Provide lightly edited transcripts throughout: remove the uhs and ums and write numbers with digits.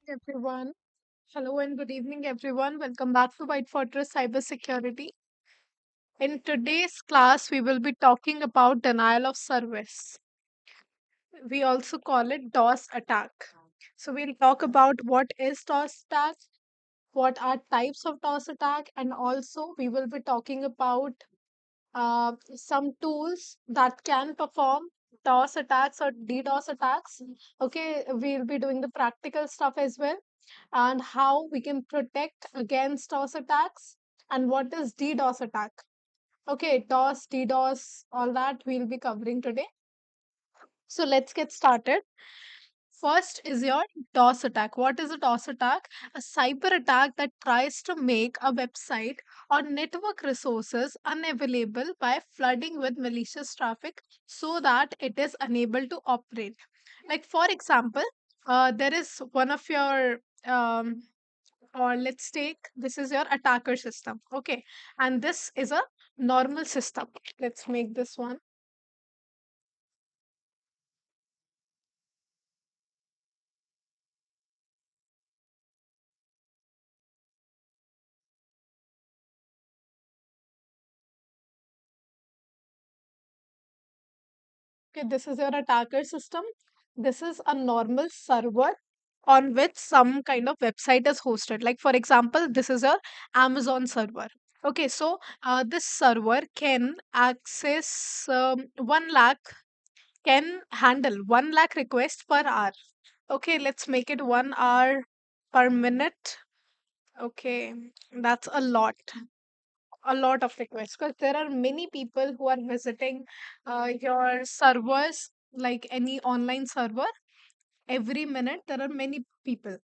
Everyone. Hello and good evening, everyone. Welcome back to White Fortress Cybersecurity. In today's class, we will be talking about denial of service. We also call it DOS attack. So we'll talk about what is DOS attack, what are types of DOS attack, and also we will be talking about some tools that can perform DOS attacks or DDoS attacks. Okay, we'll be doing the practical stuff as well and how we can protect against DOS attacks and what is DDoS attack. Okay, DOS, DDoS, all that we'll be covering today. So let's get started. First is your DOS attack. What is a DOS attack? A cyber attack that tries to make a website or network resources unavailable by flooding with malicious traffic so that it is unable to operate. Like, for example, there is one of your or let's take this is your attacker system. Okay, and this is a normal system. Let's make this one. Okay, this is your attacker system. This is a normal server on which some kind of website is hosted. Like, for example, this is your Amazon server. Okay, so this server can access 1 lakh, can handle 1 lakh requests per hour. Okay, let's make it 1 hour per minute. Okay, that's a lot of requests because there are many people who are visiting your servers, like any online server. Every minute, there are many people.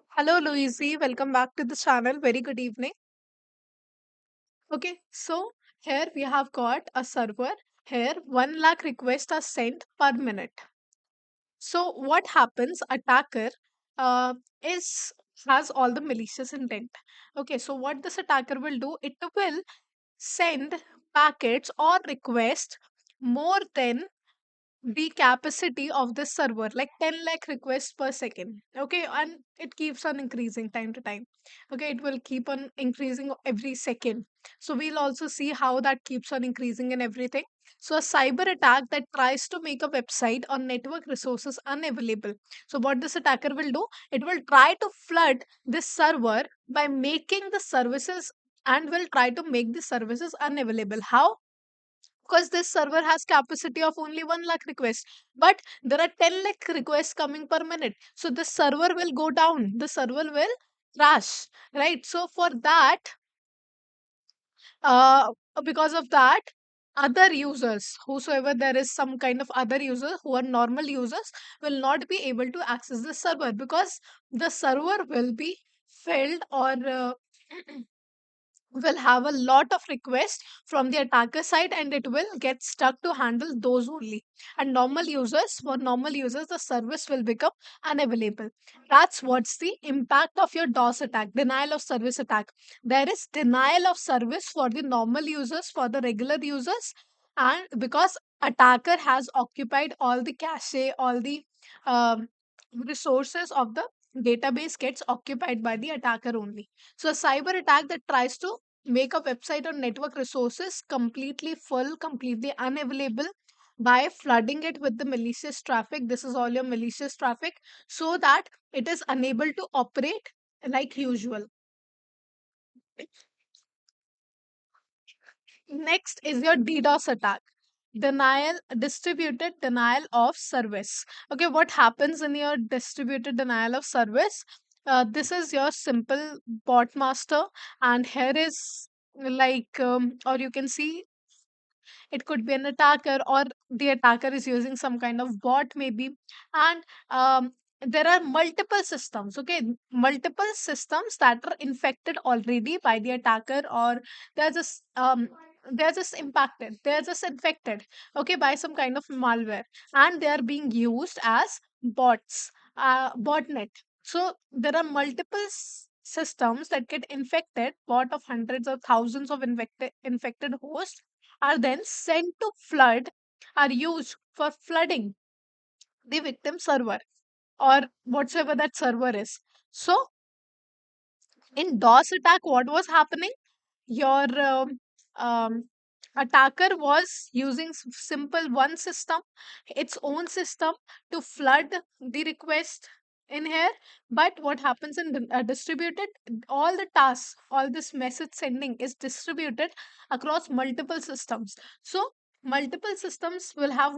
Hello, Louise. Welcome back to the channel. Very good evening. Okay, so here we have got a server. Here, 1 lakh requests are sent per minute. So what happens? Attacker uh, is has all the malicious intent. Okay, so what this attacker will do? It will send packets or request more than the capacity of the server, like 10 lakh requests per second. Okay, and it keeps on increasing time to time. Okay, it will keep on increasing every second. So we'll also see how that keeps on increasing and everything. So a cyber attack that tries to make a website or network resources unavailable. So what this attacker will do, it will try to flood this server by making the services and will try to make the services unavailable. How? Because this server has capacity of only 1 lakh requests, but there are 10 lakh requests coming per minute, so the server will go down, the server will crash, right? So for that, uh, because of that, other users, whosoever, there is some kind of other users who are normal users, will not be able to access the server because the server will be filled or will have a lot of requests from the attacker side, and it will get stuck to handle those only. And normal users, the service will become unavailable. That's what's the impact of your DOS attack, denial of service attack. There is denial of service for the normal users, for the regular users, and because attacker has occupied all the cache, all the um, resources of the database gets occupied by the attacker only. So a cyber attack that tries to make a website or network resources completely full, completely unavailable by flooding it with the malicious traffic. This is all your malicious traffic so that it is unable to operate like usual. Next is your DDoS attack. Distributed denial of service. Okay, what happens in your distributed denial of service? This is your simple bot master, and here is like, or you can see it could be an attacker, or the attacker is using some kind of bot maybe. And there are multiple systems, okay, multiple systems that are infected already by the attacker, or they're just they're just impacted, they're just infected, okay, by some kind of malware, and they are being used as bots, botnet. So there are multiple systems that get infected, bot of hundreds or thousands of infected hosts are then sent to flood, are used for flooding the victim server or whatsoever that server is. So in DOS attack, what was happening? Your um, attacker was using simple one system, its own system, to flood the request in here. But what happens in distributed, all the tasks, all this message sending is distributed across multiple systems. So multiple systems will have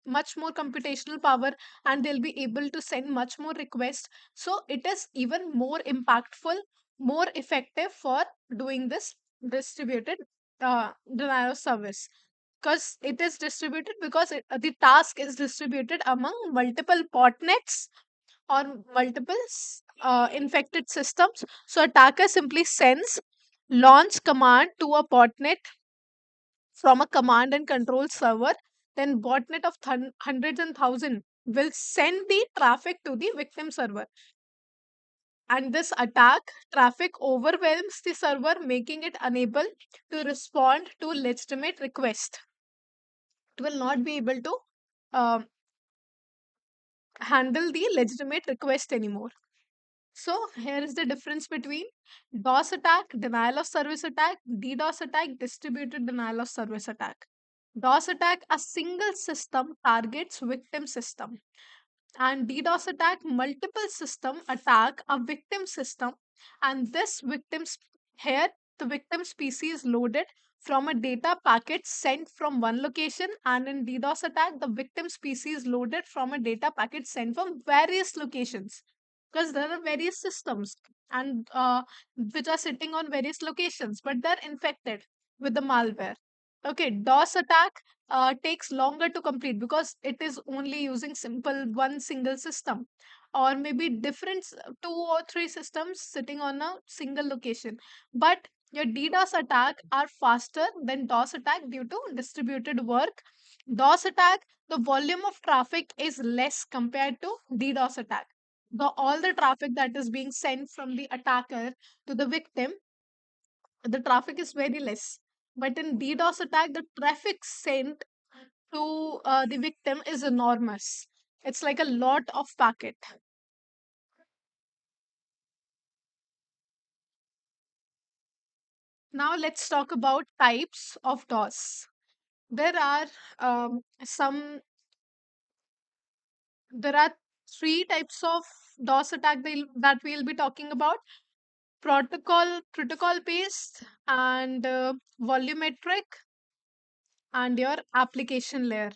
much more computational power, and they'll be able to send much more requests. So it is even more impactful, more effective for doing this distributed denial of service, because it is distributed, because the task is distributed among multiple botnets or multiple infected systems. So attacker simply sends launch command to a botnet from a command and control server. Then botnet of hundreds and thousands will send the traffic to the victim server, and this attack traffic overwhelms the server, making it unable to respond to legitimate request. It will not be able to um, handle the legitimate request anymore. So here is the difference between DOS attack, denial of service attack, DDoS attack, distributed denial of service attack. DOS attack, a single system targets victim system, and DDoS attack, multiple system attack a victim system, and this victim's here the victim's PC is loaded from a data packet sent from one location, and in DDoS attack, the victim's PC is loaded from a data packet sent from various locations, because there are various systems and which are sitting on various locations, but they're infected with the malware. Okay, DOS attack takes longer to complete because it is only using simple one single system, or maybe different two or three systems sitting on a single location. But your DDoS attack are faster than DOS attack due to distributed work. DOS attack, the volume of traffic is less compared to DDoS attack. All the traffic that is being sent from the attacker to the victim, the traffic is very less. But in DDoS attack, the traffic sent to the victim is enormous. It's like a lot of packet. Now let's talk about types of DOS. There are some. There are three types of DOS attack that we'll be talking about: protocol based, and volumetric, and your application layer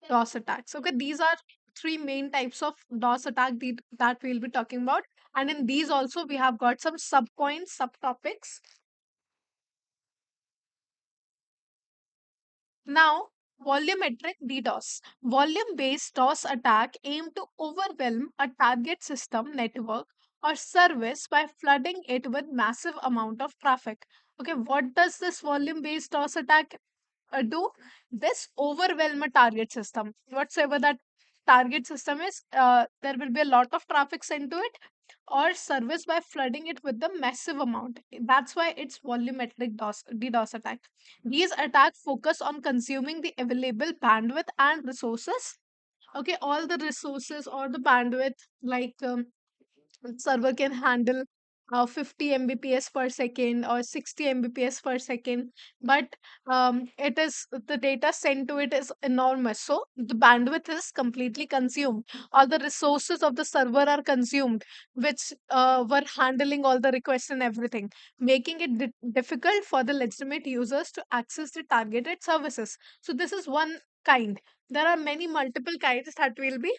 DOS attacks. Okay, these are three main types of DOS attack that we'll be talking about. And in these also we have got some subpoints, subtopics. Now, volumetric DDoS. Volume-based DOS attack aim to overwhelm a target system, network, or service by flooding it with massive amount of traffic. Okay, what does this volume-based DOS attack do? This overwhelm a target system, whatsoever that target system is. There will be a lot of traffic sent to it or service by flooding it with the massive amount. That's why it's volumetric DDoS attack. These attacks focus on consuming the available bandwidth and resources. Okay, all the resources or the bandwidth, like server can handle 50 mbps per second or 60 mbps per second, but it is the data sent to it is enormous, so the bandwidth is completely consumed. All the resources of the server are consumed, which were handling all the requests and everything, making it difficult for the legitimate users to access the targeted services. So this is one kind. There are many multiple kinds that we'll be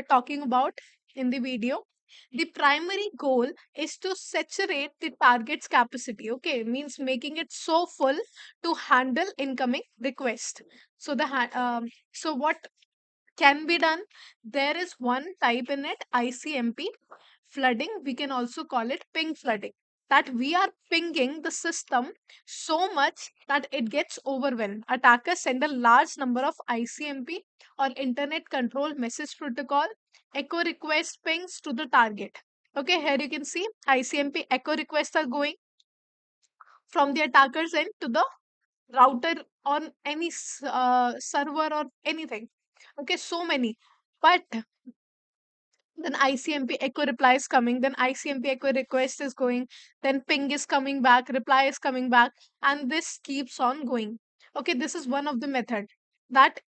talking about in the video. The primary goal is to saturate the target's capacity. Okay, means making it so full to handle incoming request. So so what can be done? There is one type in it, ICMP flooding. We can also call it ping flooding. That we are pinging the system so much that it gets overwhelmed. Attackers send a large number of ICMP or Internet Control Message Protocol echo request pings to the target. Okay, here you can see ICMP echo requests are going from the attacker's end to the router on any server or anything. Okay, so many. But then ICMP echo reply is coming, then ICMP echo request is going, then ping is coming back, reply is coming back, and this keeps on going. Okay, this is one of the method that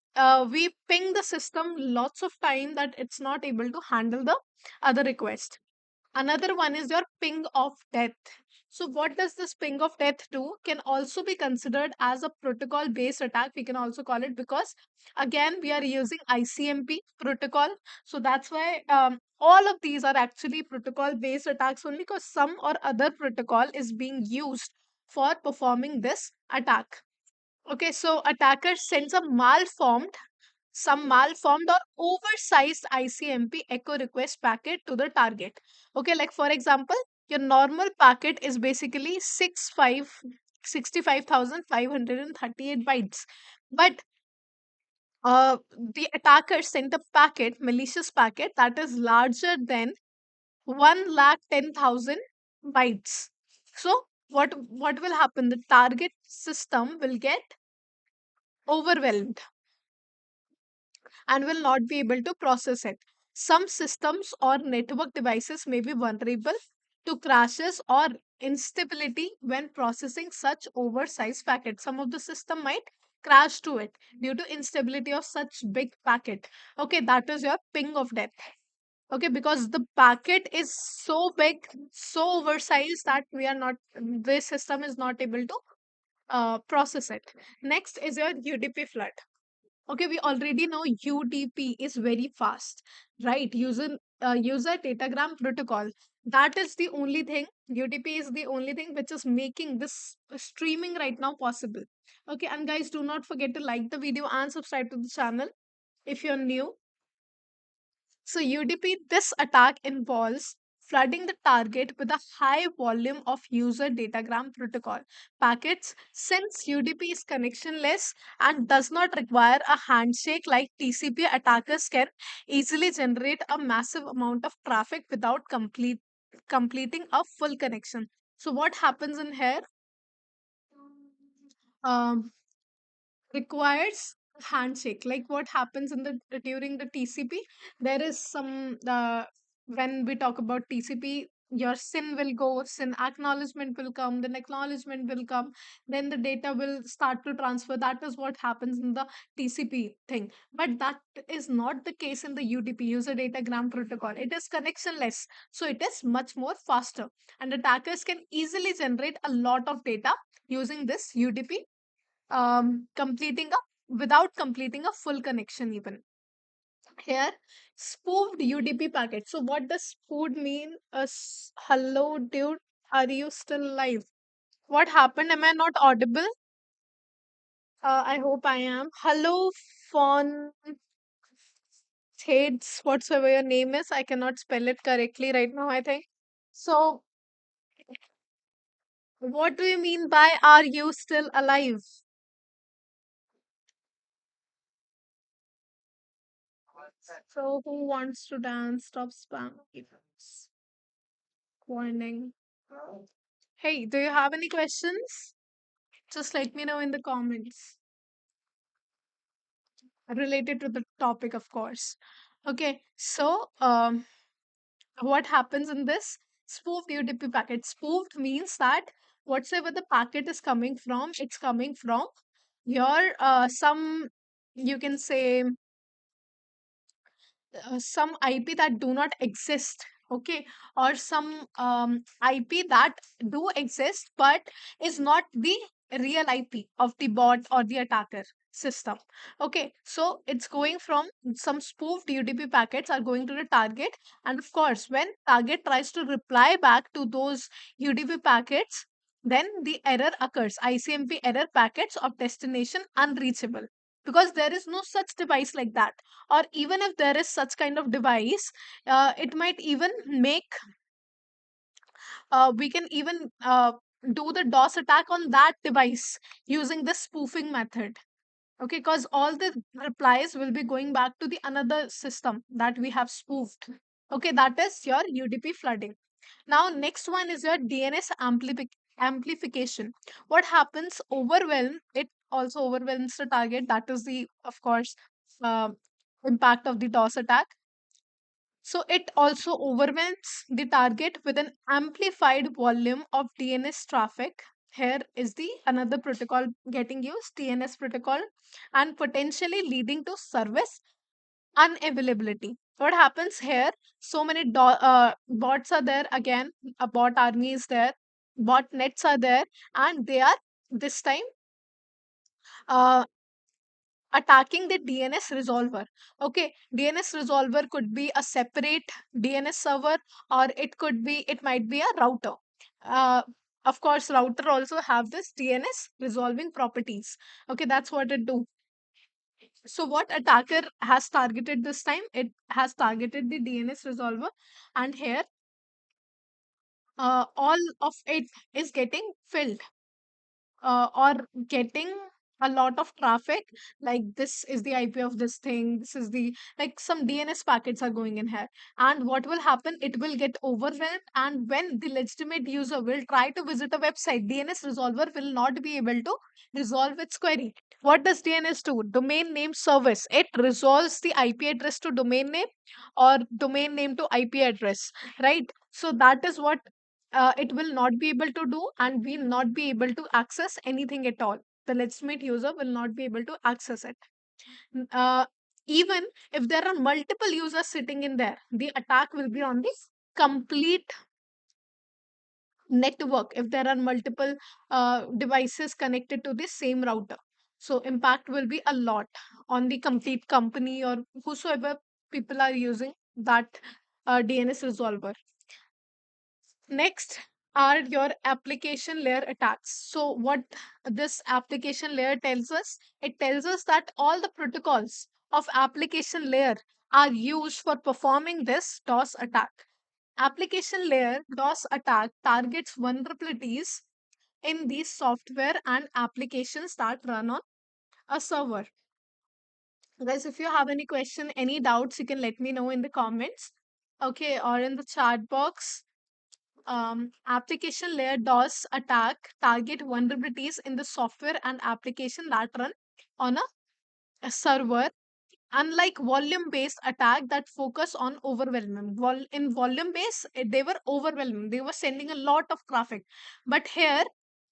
we ping the system lots of time that it's not able to handle the other request. Another one is your ping of death. So, what does this ping of death do? Can also be considered as a protocol based attack. We can also call it because, again, we are using ICMP protocol. So, that's why all of these are actually protocol based attacks only because some or other protocol is being used for performing this attack. Okay, so attacker sends a malformed some malformed or oversized ICMP echo request packet to the target. Okay, like for example, your normal packet is basically 65,538 bytes. But the attacker sent a packet, malicious packet, that is larger than 1,10,000 bytes. So what will happen? The target system will get overwhelmed and will not be able to process it. Some systems or network devices may be vulnerable to crashes or instability when processing such oversized packets. Some of the system might crash to it due to instability of such big packet. Okay, that is your ping of death. Okay, because the packet is so big, so oversized that this system is not able to process it. Next is your UDP flood. Okay, we already know UDP is very fast, right? User datagram protocol. That is the only thing. UDP is the only thing which is making this streaming right now possible. Okay, and guys, do not forget to like the video and subscribe to the channel if you're new. So UDP, this attack involves flooding the target with a high volume of user datagram protocol packets. Since UDP is connectionless and does not require a handshake like TCP, attackers can easily generate a massive amount of traffic without completing a full connection. So what happens in here? Um, Requires handshake, like what happens in the during the TCP. There is some when we talk about TCP, your SYN will go, SYN acknowledgement will come, then acknowledgement will come, then the data will start to transfer. That is what happens in the TCP thing, but that is not the case in the UDP, user datagram protocol. It is connectionless, so it is much more faster, and attackers can easily generate a lot of data using this UDP, completing a without completing a full connection even. Here, spoofed UDP packet. So what does spoofed mean? Hello, dude, are you still alive? What happened? Am I not audible? I hope I am. Hello, Fon Thades, whatsoever your name is. I cannot spell it correctly right now, I think. So, what do you mean by are you still alive? So, who wants to dance? Stop spam. Warning. Hey, do you have any questions? Just let me know in the comments related to the topic, of course. Okay, so what happens in this spoofed UDP packet? Spoofed means that whatsoever the packet is coming from, it's coming from your some, you can say, some IP that do not exist, okay, or some IP that do exist but is not the real IP of the bot or the attacker system. Okay, so it's going from some spoofed UDP packets are going to the target, and of course, when target tries to reply back to those UDP packets, then the error occurs, ICMP error, packets of destination unreachable, because there is no such device like that. Or even if there is such kind of device, it might even make we can even do the DOS attack on that device using the spoofing method. Okay, because all the replies will be going back to the another system that we have spoofed. Okay, that is your UDP flooding. Now next one is your DNS amplification. What happens? Overwhelm, it also overwhelms the target. That is the, of course, uh, impact of the DOS attack. So it also overwhelms the target with an amplified volume of DNS traffic. Here is the another protocol getting used, DNS protocol, and potentially leading to service unavailability. What happens here? So many bots are there again, a bot army is there, bot nets are there, and they are this time uh, attacking the DNS resolver. Okay, DNS resolver could be a separate DNS server, or it might be a router. Uh, of course, router also have this DNS resolving properties. Okay, that's what it do. So what attacker has targeted this time? It has targeted the DNS resolver, and here all of it is getting filled or getting a lot of traffic, like this is the IP of this thing, this is the, like some DNS packets are going in here. And what will happen, it will get overwhelmed, and when the legitimate user will try to visit a website, DNS resolver will not be able to resolve its query. What does DNS do? Domain name service. It resolves the IP address to domain name, or domain name to IP address, right? So that is what it will not be able to do, and will not be able to access anything at all. The legitimate user will not be able to access it. Even if there are multiple users sitting in there, the attack will be on the complete network if there are multiple devices connected to the same router. So impact will be a lot on the complete company, or whosoever people are using that DNS resolver. Next are your application layer attacks. So what this application layer tells us, it tells us that all the protocols of application layer are used for performing this DOS attack. Application layer DOS attack targets vulnerabilities in these software and applications that run on a server. Guys, if you have any question, any doubts, you can let me know in the comments, okay, or in the chat box. Application layer DOS attack target vulnerabilities in the software and application that run on a server. Unlike volume based attack that focus on overwhelming, in volume based they were overwhelming, they were sending a lot of traffic, but here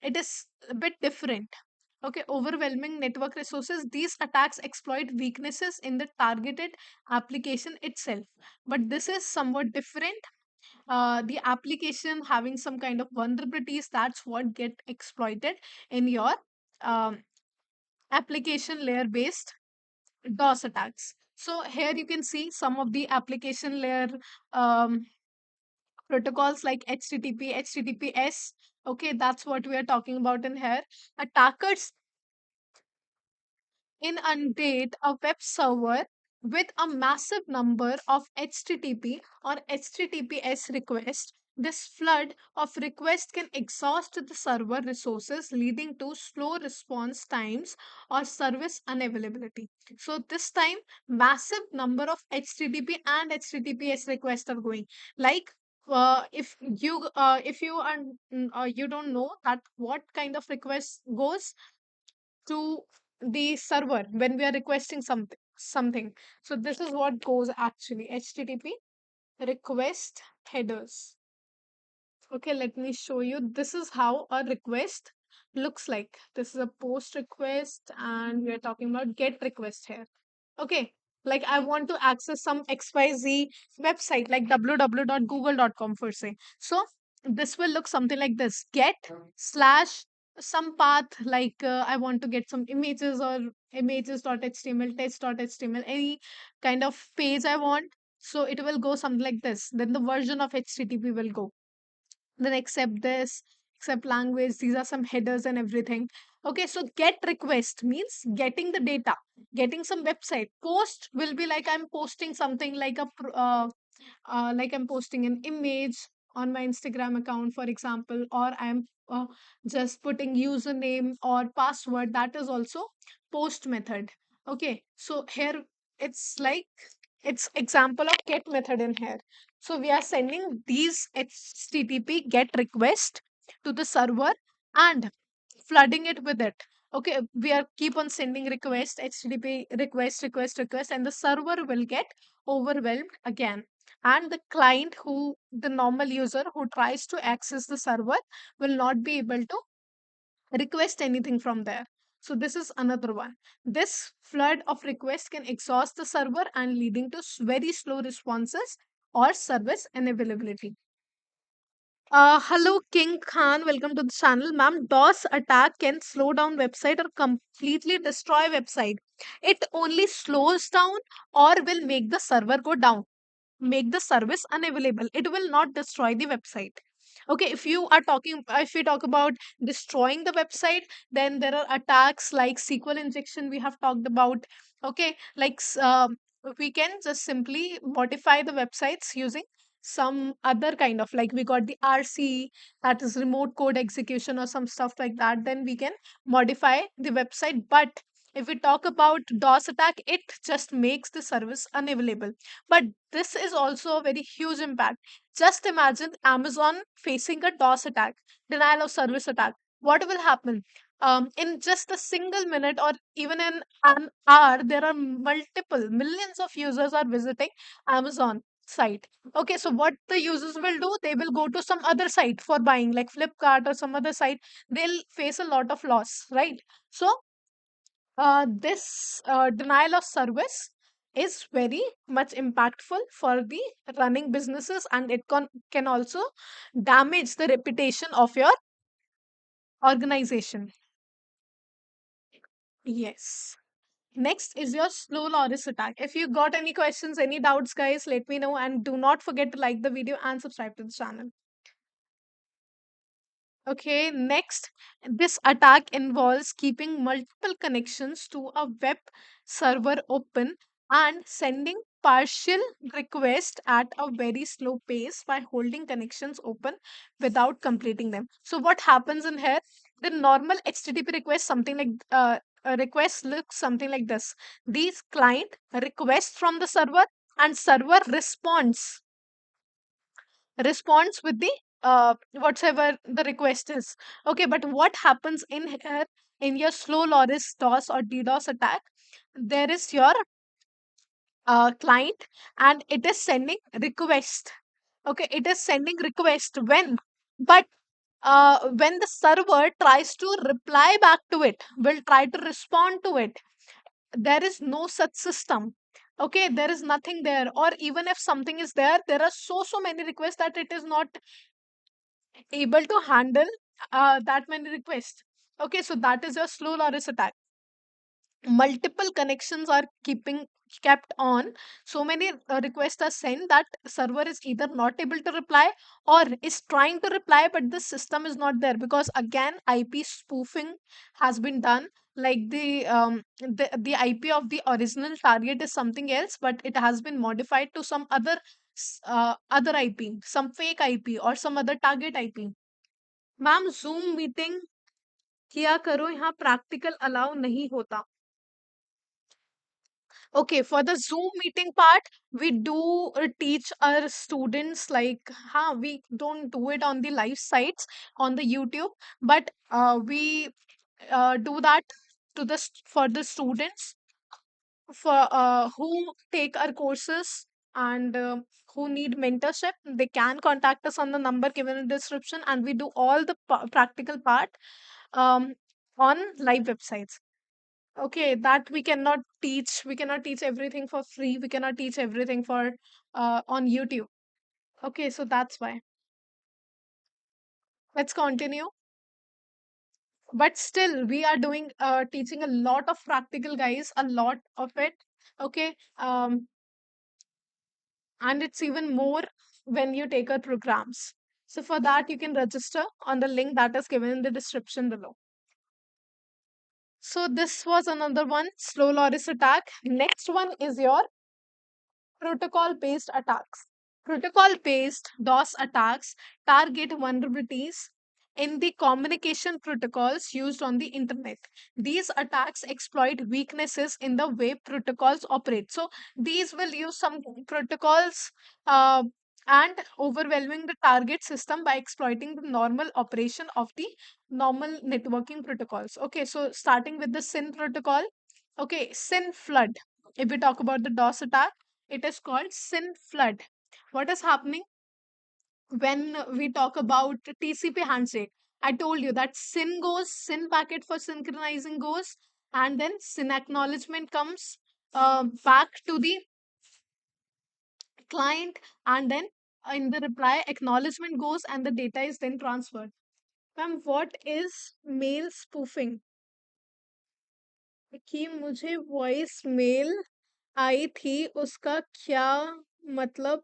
it is a bit different. Okay, overwhelming network resources, these attacks exploit weaknesses in the targeted application itself, but this is somewhat different. The application having some kind of vulnerabilities, that's what get exploited in your um, application layer based DOS attacks. So here you can see some of the application layer um, protocols like HTTP, HTTPS. Okay, that's what we are talking about in here. Attackers inundate a web server with a massive number of HTTP or HTTPS requests. This flood of requests can exhaust the server resources, leading to slow response times or service unavailability. So this time, massive number of HTTP and HTTPS requests are going. Like if you are you don't know that what kind of request goes to the server when we are requesting something. So this is what goes actually, HTTP request headers. Okay, let me show you. This is how a request looks like. This is a post request, and we are talking about get request here. Okay, like I want to access some XYZ website like www.google.com for say. So this will look something like this: get slash some path, like I want to get some images or images.html, text.html, any kind of page I want. So it will go something like this. Then the version of HTTP will go, then accept this, accept language, these are some headers and everything. Okay, so get request means getting the data, getting some website. Post will be like I'm posting something like like I'm posting an image on my Instagram account, for example, or I'm just putting username or password. That is also post method. Okay, so here it's like it's example of get method in here. So we are sending these HTTP get request to the server and flooding it with it. Okay, we are keep on sending request, HTTP request, and the server will get overwhelmed again. and the client, who the normal user who tries to access the server, will not be able to request anything from there. So this is another one. This flood of requests can exhaust the server and leading to very slow responses or service unavailability. Hello, King Khan. Welcome to the channel, ma'am. DOS attack can slow down website or completely destroy website. It only slows down or will make the server go down, make the service unavailable. It will not destroy the website. Okay, if we talk about destroying the website, then there are attacks like SQL injection we have talked about. Okay, we can just simply modify the websites using some other kind of, like we got the RC, that is remote code execution or some stuff like that. Then we can modify the website. But if we talk about DOS attack, it just makes the service unavailable. But this is also a very huge impact. Just imagine Amazon facing a DOS attack, denial of service attack. What will happen? In just a single minute or even in an hour, there are multiple millions of users are visiting Amazon site. Okay, so what the users will do? They will go to some other site for buying, like Flipkart or some other site. They'll face a lot of loss, right? So this denial of service is very much impactful for the running businesses, and it can also damage the reputation of your organization. Yes. Next is your slow loris attack. If you got any questions, any doubts, guys, let me know, and do not forget to like the video and subscribe to the channel. Okay, next, this attack involves keeping multiple connections to a web server open and sending partial requests at a very slow pace by holding connections open without completing them. So what happens in here? The normal HTTP request, something like a request looks something like this. These client requests from the server, and server responds with the whatever the request is. Okay, but what happens in here, in your slow loris DOS or DDoS attack? There is your client, and it is sending request. Okay, it is sending request but when the server tries to reply back to it, will try to respond to it, there is no such system. Okay, there is nothing there, or even if something is there, there are so many requests that it is not able to handle that many requests. Okay, so that is your slow loris attack. Multiple connections are keeping kept on. So many requests are sent that server is either not able to reply or is trying to reply, but the system is not there, because again IP spoofing has been done. Like the IP of the original target is something else, but it has been modified to some other IP, some fake IP or some other target IP. Ma'am zoom meeting किया करो, यहाँ practical allow नहीं होता. Okay, for the Zoom meeting part, we do teach our students, like, we don't do it on the live sites on the YouTube, but we do that for the students for who take our courses and who need mentorship. They can contact us on the number given in the description, and we do all the practical part um, on live websites. Okay, that we cannot teach everything for free. We cannot teach everything for on YouTube. Okay, so that's why. Let's continue. But still, we are doing teaching a lot of practical, guys, a lot of it. Okay, and it's even more when you take our programs. So for that, you can register on the link that is given in the description below. So this was another one, slow loris attack. Next one is your protocol based attacks. Protocol based DOS attacks target vulnerabilities in the communication protocols used on the internet. These attacks exploit weaknesses in the way protocols operate. So, these will use some protocols uh, and overwhelming the target system by exploiting the normal operation of the normal networking protocols. Okay, so starting with the SYN protocol. Okay, SYN flood. If we talk about the DOS attack, it is called SYN flood. what is happening when we talk about TCP handshake? I told you that SYN goes, SYN packet for synchronizing goes, and then SYN acknowledgement comes back to the client, and then in the reply, acknowledgement goes, and the data is then transferred. Ma'am, what is mail spoofing? कि मुझे voice mail आई थी उसका क्या मतलब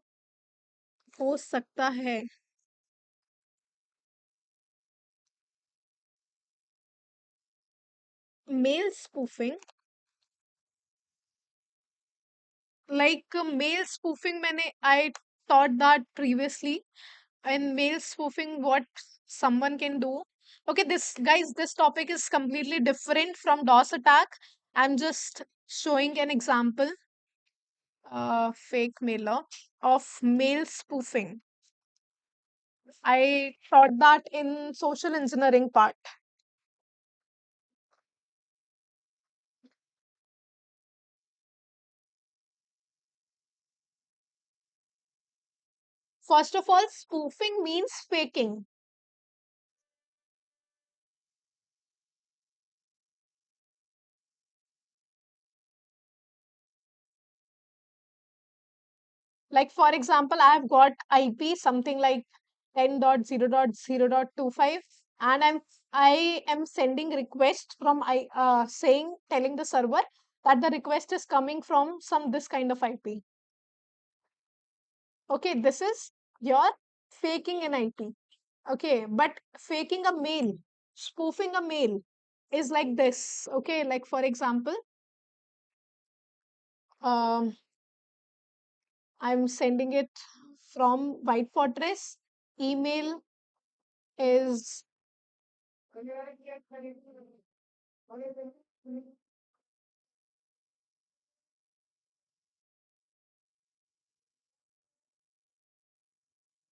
हो सकता है? Mail spoofing, like mail spoofing, मैंने I taught that previously. In mail spoofing, what someone can do. Okay, this guys, this topic is completely different from DOS attack. I'm just showing an example, fake mailer of mail spoofing. I taught that in social engineering part. First of all, spoofing means faking. Like for example, I have got IP something like 10.0.0.25, and I am sending request from I saying telling the server that the request is coming from some this kind of IP. Okay, this is your faking an IP. Okay, but faking a mail, spoofing a mail is like this. Okay, like for example, um, I'm sending it from White Fortress. Email is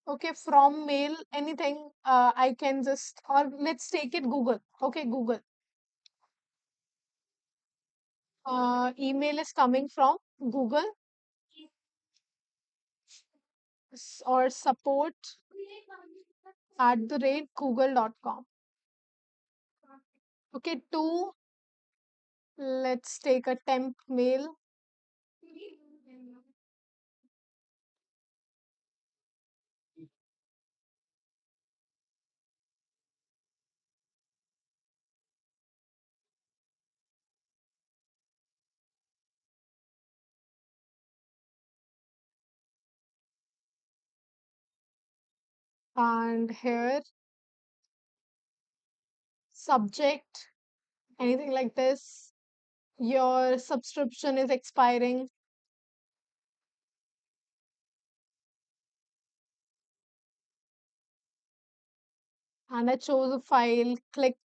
okay, from mail, anything. I can just, or let's take it Google. Okay, Google. Email is coming from Google or support @ google.com. Okay, two, let's take a temp mail and here subject, anything like this. Your subscription is expiring, and I chose a file. Click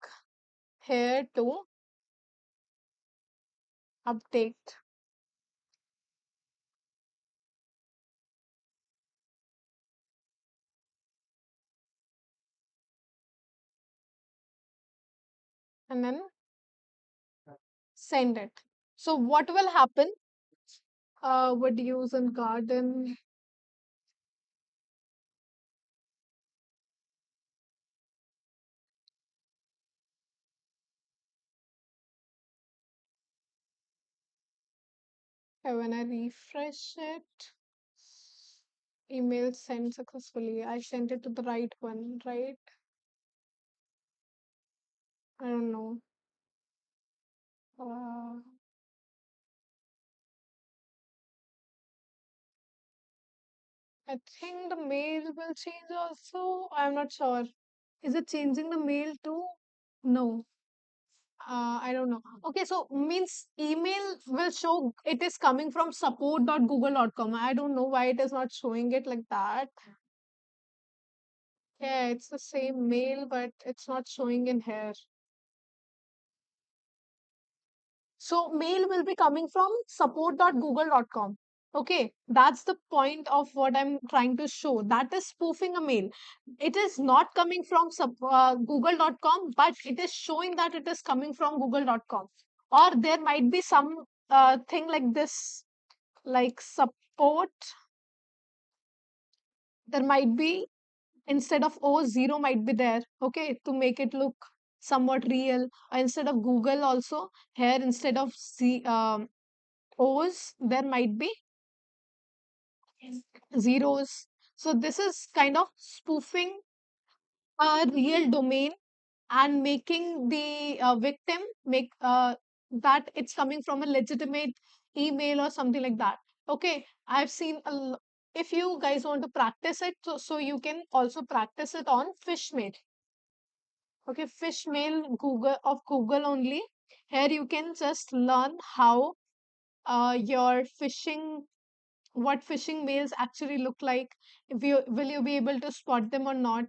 here to update, and then send it. So what will happen? Would use in garden. When I refresh it, email sent successfully. I sent it to the right one, right? I don't know. Uh, I think the mail will change also. I'm not sure. Is it changing the mail too? No. I don't know. Okay, so means email will show it is coming from support.google.com. I don't know why it is not showing it like that. Yeah, it's the same mail, but it's not showing in here. So mail will be coming from support.google.com. Okay, that's the point of what I'm trying to show. That is spoofing a mail. It is not coming from google.com, but it is showing that it is coming from google.com. Or there might be some thing like this, like support. There might be, instead of O, zero might be there, okay, to make it look somewhat real. Or instead of Google also, here instead of O's, there might be zeros. So this is kind of spoofing a real domain and making the victim make that it's coming from a legitimate email or something like that. Okay, I've seen if you guys want to practice it, so you can also practice it on fish mail. Okay, fish mail Google of Google only. Here you can just learn how your phishing, what phishing mails actually look like. If you will you be able to spot them or not?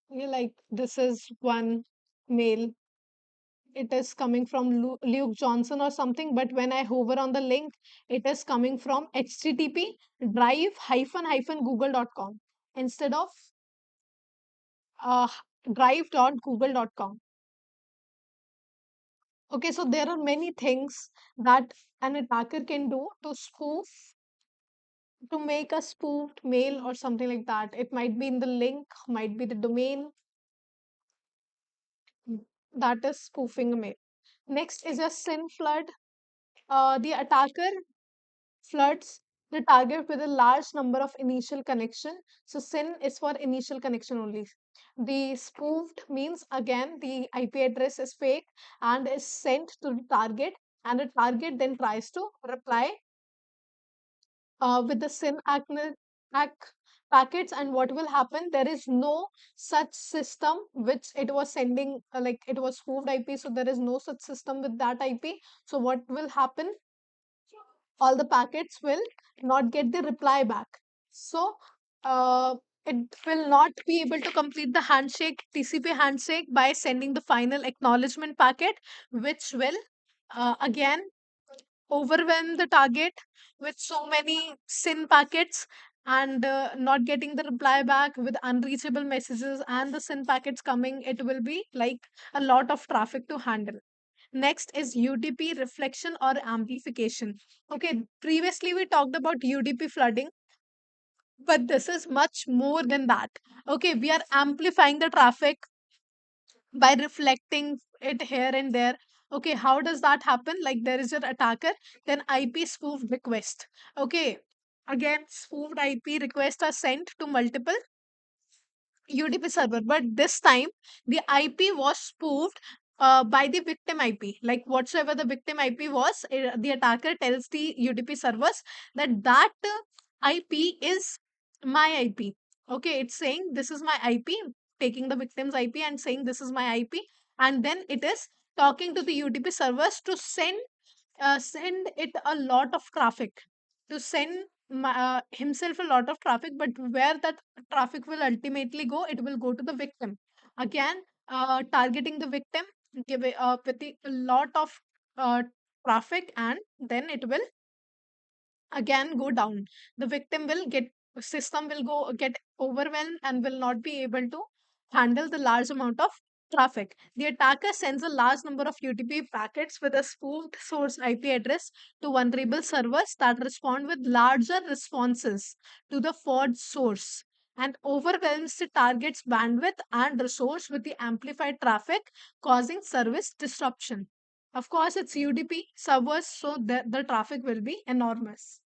You like, this is one mail, it is coming from Luke Johnson or something, but when I hover on the link, it is coming from http drive hyphen google.com instead of uh, drive.google.com. Okay, so there are many things that an attacker can do to spoof, to make a spoofed mail or something like that. It might be in the link, might be the domain. That is spoofing a mail. Next is a SYN flood. The attacker floods the target with a large number of initial connection. So SYN is for initial connection only. The spoofed means again the IP address is fake and is sent to the target, and the target then tries to reply with the SYN packets. And what will happen? There is no such system which it was sending, like it was spoofed IP. So there is no such system with that IP. So what will happen? All the packets will not get the reply back. So it will not be able to complete the handshake, TCP handshake, by sending the final acknowledgement packet, which will again overwhelm the target with so many SYN packets, and not getting the reply back with unreachable messages and the SYN packets coming. It will be like a lot of traffic to handle. Next is UDP reflection or amplification. Okay, previously we talked about UDP flooding, but this is much more than that. Okay, we are amplifying the traffic by reflecting it here and there. Okay, how does that happen? Like there is an attacker, then IP spoofed request. Okay, again, spoofed IP requests are sent to multiple UDP server, but this time the IP was spoofed by the victim IP. Like whatsoever the victim IP was, the attacker tells the UDP servers that IP is my IP. Okay, it's saying this is my IP, taking the victim's IP and saying this is my IP, and then it is talking to the UDP servers to send it a lot of traffic, to send himself a lot of traffic, but where that traffic will ultimately go, it will go to the victim. Again, targeting the victim, with a lot of uh, traffic, and then it will again go down. The victim will get, system will go get overwhelmed and will not be able to handle the large amount of traffic. The attacker sends a large number of UDP packets with a spoofed source IP address to vulnerable servers that respond with larger responses to the forged source, and overwhelms the target's bandwidth and resource with the amplified traffic, causing service disruption. Of course, it's UDP servers, so the traffic will be enormous.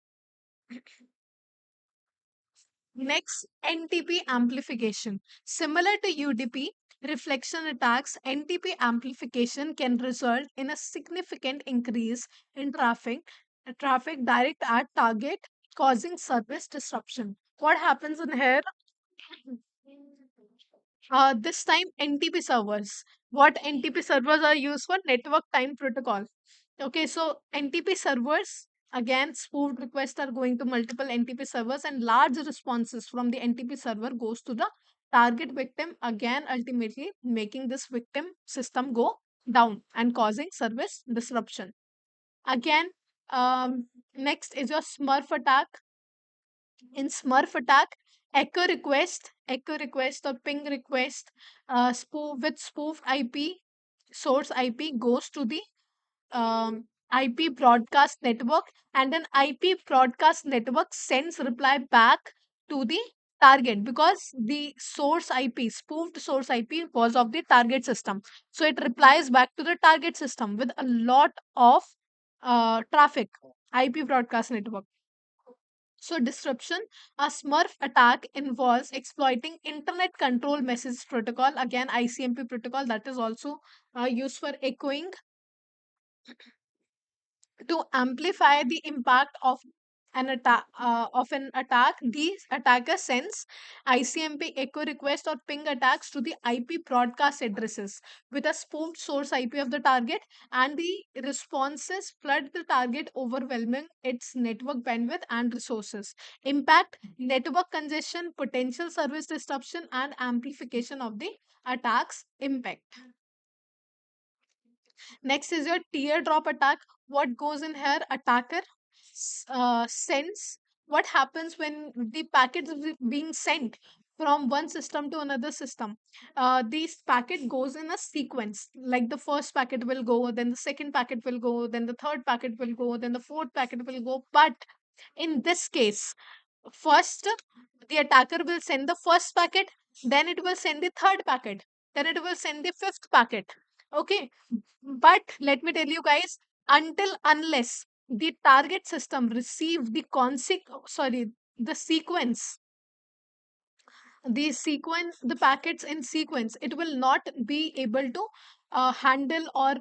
Next, NTP amplification. Similar to UDP reflection attacks, NTP amplification can result in a significant increase in traffic direct at target, causing service disruption. What happens in here? This time NTP servers. What NTP servers are used for? Network time protocol. Okay, so NTP servers, again, spoofed requests are going to multiple NTP servers, and large responses from the NTP server goes to the target victim, again, ultimately making this victim system go down and causing service disruption. Again, next is your Smurf attack. In Smurf attack, echo request or ping request, spoof with spoofed IP. source IP goes to the IP broadcast network, and then IP broadcast network sends reply back to the target, because the source IP, spoofed source IP, was of the target system. So it replies back to the target system with a lot of traffic. IP broadcast network. So disruption, a Smurf attack involves exploiting Internet Control Message Protocol, again ICMP protocol, that is also used for echoing, to amplify the impact of an attack. These attackers sends ICMP echo request or ping attacks to the IP broadcast addresses with a spoofed source IP of the target, and the responses flood the target, overwhelming its network bandwidth and resources. Impact: network congestion, potential service disruption, and amplification of the attacks impact. Next is your teardrop attack. What goes in here? Attacker sends, what happens when the packet is being sent from one system to another system. This packet goes in a sequence. Like the first packet will go, then the second packet will go, then the third packet will go, then the fourth packet will go. But in this case, first the attacker will send the first packet, then it will send the third packet, then it will send the fifth packet. Okay, but let me tell you guys, until unless the target system receive the the sequence, the packets in sequence, it will not be able to handle or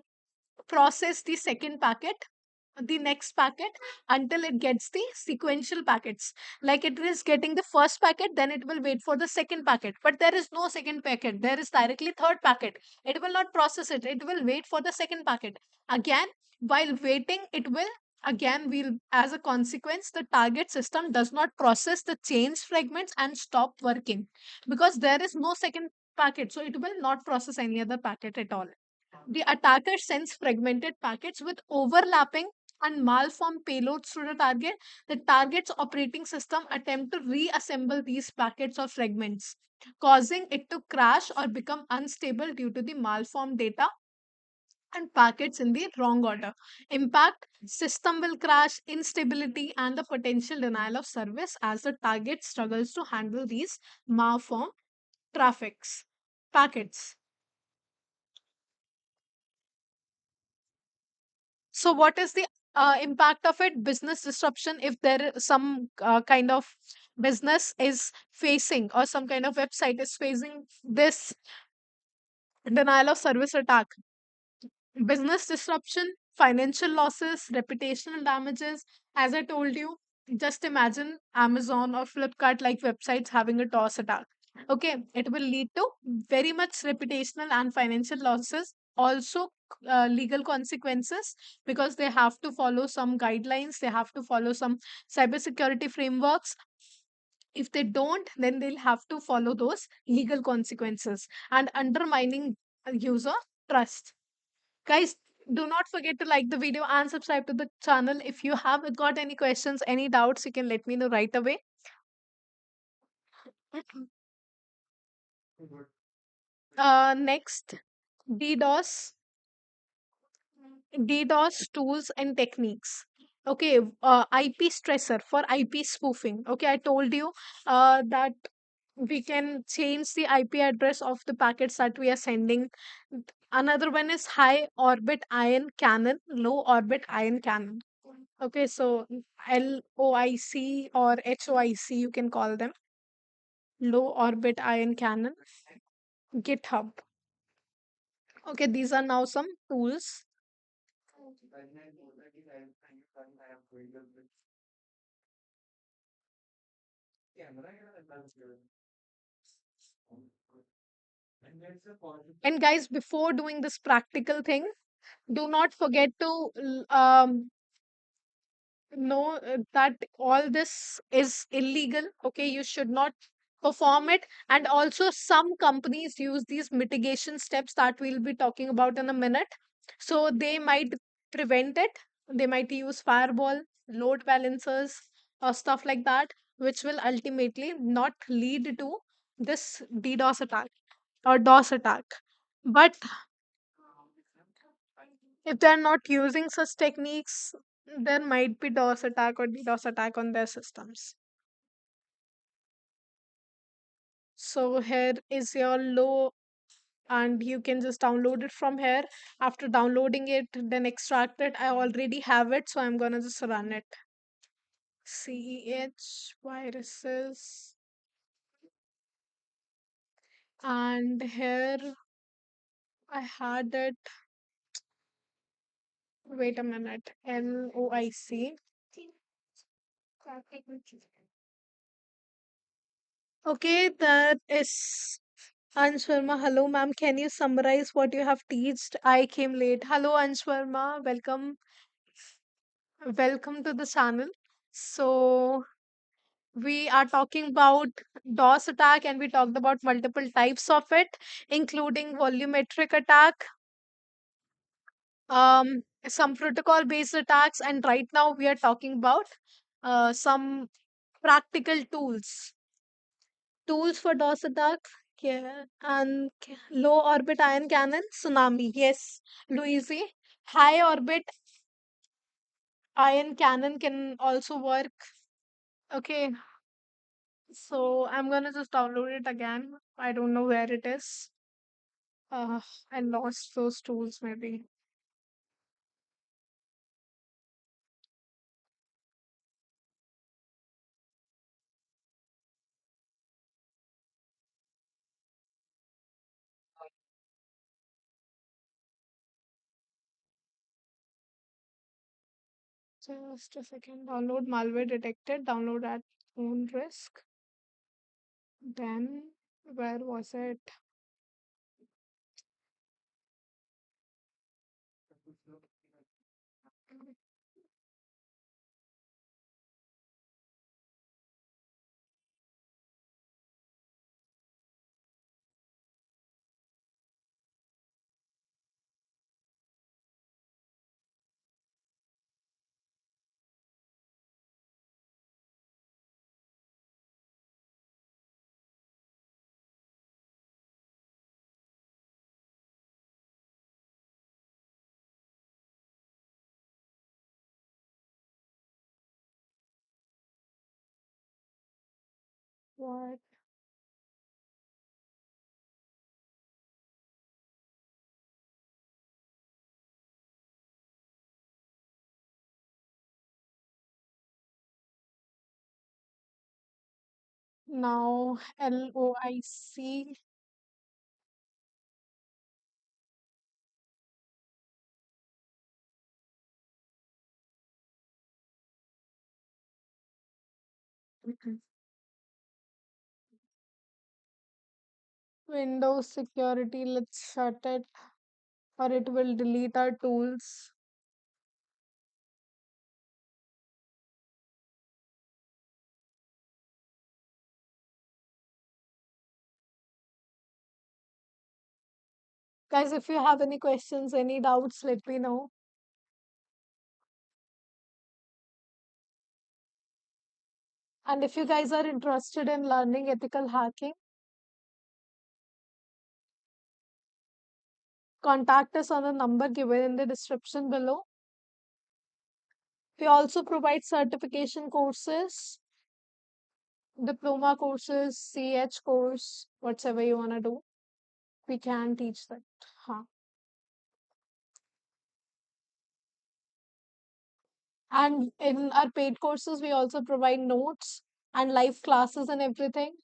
process the second packet, the next packet, until it gets the sequential packets. Like it is getting the first packet, then it will wait for the second packet, but there is no second packet, there is directly third packet. It will not process it, it will wait for the second packet again. While waiting, it will again will, as a consequence, the target system does not process the change fragments and stop working, because there is no second packet, so it will not process any other packet at all. The attacker sends fragmented packets with overlapping and malformed payloads to the target. The target's operating system attempt to reassemble these packets or fragments, causing it to crash or become unstable due to the malformed data and packets in the wrong order. Impact: system will crash, instability, and the potential denial of service as the target struggles to handle these malformed traffics packets. So, what is the impact of it? Business disruption. If there is some kind of business is facing, or some kind of website is facing this denial of service attack, business disruption, financial losses, reputational damages. As I told you, just imagine Amazon or Flipkart like websites having a toss attack. Okay, it will lead to very much reputational and financial losses. Also, legal consequences, because they have to follow some guidelines, they have to follow some cybersecurity frameworks. If they don't, then they'll have to follow those legal consequences, and undermining user trust. Guys, do not forget to like the video and subscribe to the channel. If you have got any questions, any doubts, you can let me know right away. Next, DDoS, DDoS tools and techniques. Okay, IP stressor for IP spoofing. Okay, I told you that we can change the IP address of the packets that we are sending. Another one is high orbit ion cannon, low orbit ion cannon. Okay, so LOIC or HOIC, you can call them. Low orbit ion cannon, GitHub. Okay, these are now some tools. And guys, before doing this practical thing, do not forget to know that all this is illegal. Okay, you should not perform it. And also, some companies use these mitigation steps that we'll be talking about in a minute. So they might prevent it. They might use firewall, load balancers, or stuff like that, which will ultimately not lead to this DDoS attack or DOS attack. But If they're not using such techniques, there might be DOS attack or DDoS attack on their systems. So here is your low, and you can just download it from here. After downloading it, then extract it. I already have it, so I'm gonna just run it. CEH viruses, and here I had it. Wait a minute. NOIC. Okay, that is Ansh Verma. Hello, ma'am. Can you summarize what you have teached? I came late. Hello, Ansh Verma. Welcome to the channel. So, we are talking about DOS attack, and we talked about multiple types of it, including volumetric attack, some protocol based attacks, and right now we are talking about some practical tools for DOS attack. Yeah, and low orbit ion cannon, tsunami. Yes, Louise. High orbit ion cannon can also work. Okay, so I'm gonna just download it again. I don't know where it is. I lost those tools maybe. Just a second. Download malware detected. Download at own risk. Then where was it? What? Now LOIC. Mhm. Windows security. Let's shut it, or it will delete our tools. Guys, if you have any questions, any doubts, let me know. And if you guys are interested in learning ethical hacking, contact us on the number given in the description below. We also provide certification courses, diploma courses, CH course, whatever you want to do. We can teach that. Huh. And in our paid courses, we also provide notes and live classes and everything.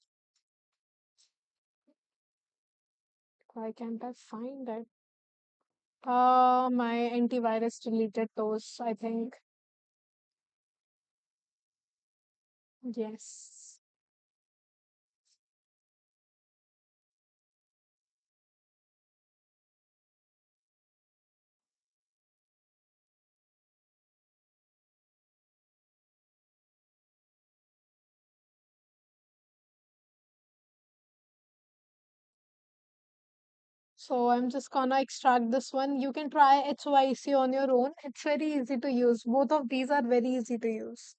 Why can't I find it? My antivirus deleted those, I think. Yes. So I'm just gonna extract this one. You can try HYC on your own. It's very easy to use. Both of these are very easy to use.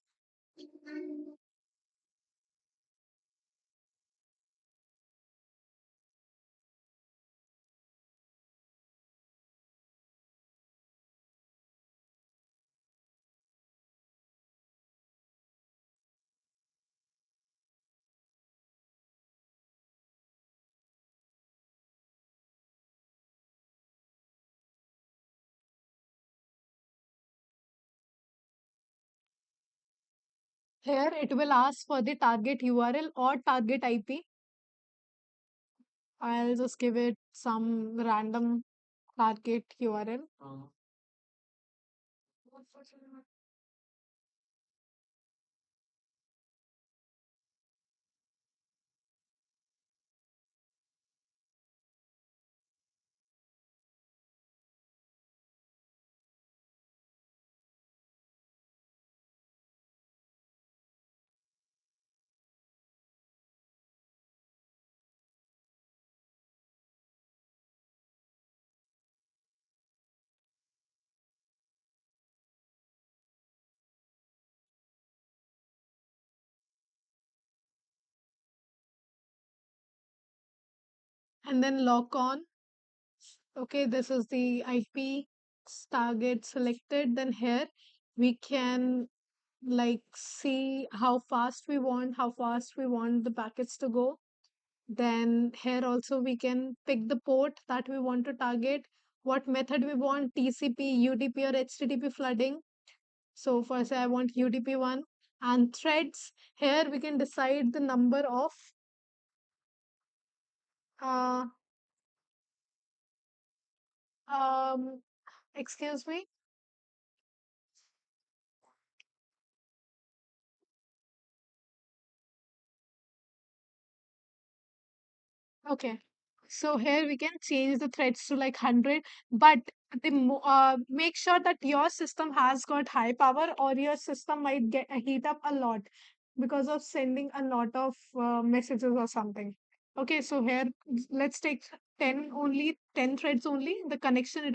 Here it will ask for the target URL or target IP. I'll just give it some random target URL. And then lock on. Okay, this is the IP target selected. Then here we can like see how fast we want the packets to go. Then here also we can pick the port that we want to target, what method we want, TCP, UDP or HTTP flooding. So first I want UDP one. And threads, here we can decide the number of uh, um, excuse me. Okay. So here we can change the threads to like 100, but make sure that your system has got high power or your system might get heat up a lot because of sending a lot of messages or something. Okay, so here let's take 10 only, 10 threads only. The connection it